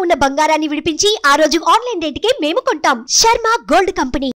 ఉన్న బంగారాన్ని విడిపించి ఆ రోజు ఆన్లైన్ రేటుకే మేము కొంటాం. Sharma gold company.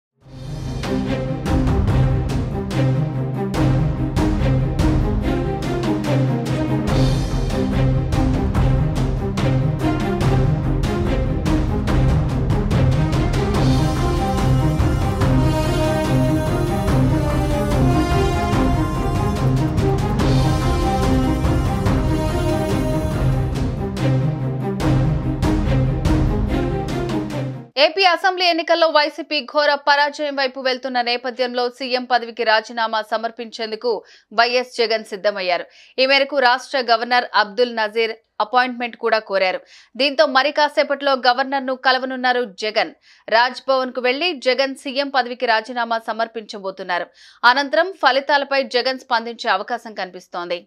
AP assembly ఎన్నికల్లో వైసీపీ ఘోర పరాజయం వైపు వెళ్తున్న నేపథ్యంలో సీఎం పదవికి రాజీనామా సమర్పించేందుకు వైఎస్ జగన్ సిద్ధమయ్యారు. ఈ మేరకు రాష్ట్ర గవర్నర్ అబ్దుల్ నజీర్ అపాయింట్మెంట్ కూడా కోరారు. దీంతో మరి కాసేపట్లో గవర్నర్ ను కలవనున్నారు జగన్. రాజ్ భవన్ కు వెళ్లి జగన్ సీఎం పదవికి రాజీనామా సమర్పించబోతున్నారు. అనంతరం ఫలితాలపై జగన్ స్పందించే అవకాశం కనిపిస్తోంది.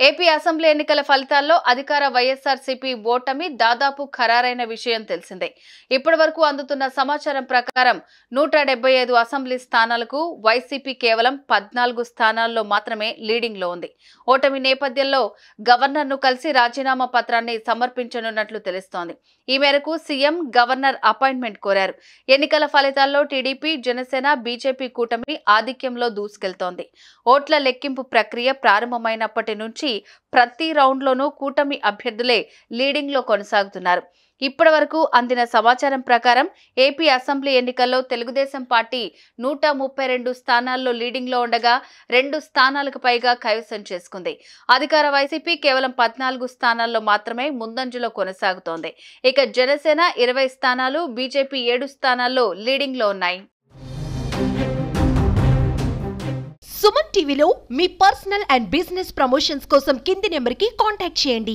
ఏపీ అసెంబ్లీ ఎన్నికల ఫలితాల్లో అధికార వైఎస్ఆర్సీపీ ఓటమి దాదాపు ఖరారైన విషయం తెలిసిందే. ఇప్పటి వరకు అందుతున్న సమాచారం ప్రకారం 175 అసెంబ్లీ స్థానాలకు వైసీపీ కేవలం 14 స్థానాల్లో మాత్రమే లీడింగ్ లో ఉంది. ఓటమి నేపథ్యంలో గవర్నర్ ను కలిసి రాజీనామా పత్రాన్ని సమర్పించనున్నట్లు తెలుస్తోంది. ఈ మేరకు సీఎం గవర్నర్ అపాయింట్మెంట్ కోరారు. ఎన్నికల ఫలితాల్లో టీడీపీ, జనసేన, బీజేపీ కూటమి ఆధిక్యంలో దూసుకెళ్తోంది. ఓట్ల లెక్కింపు ప్రక్రియ ప్రారంభమైనప్పటి నుంచి ప్రతి రౌండ్లోనూ కూటమి అభ్యర్థులే లీడింగ్ లో కొనసాగుతున్నారు. ఇప్పటి వరకు అందిన సమాచారం ప్రకారం ఏపీ అసెంబ్లీ ఎన్నికల్లో తెలుగుదేశం పార్టీ 132 స్థానాల్లో లీడింగ్ లో ఉండగా 2 స్థానాలకు పైగా కైవసం చేసుకుంది. అధికార వైసీపీ కేవలం 14 స్థానాల్లో మాత్రమే ముందంజలో కొనసాగుతోంది. ఇక జనసేన 20 స్థానాలు, బీజేపీ 7 స్థానాల్లో లీడింగ్ లో ఉన్నాయి. సుమన్ టీవీలో మీ పర్సనల్ అండ్ బిజినెస్ ప్రమోషన్స్ కోసం కింది నెంబర్కి కాంటాక్ట్ చేయండి.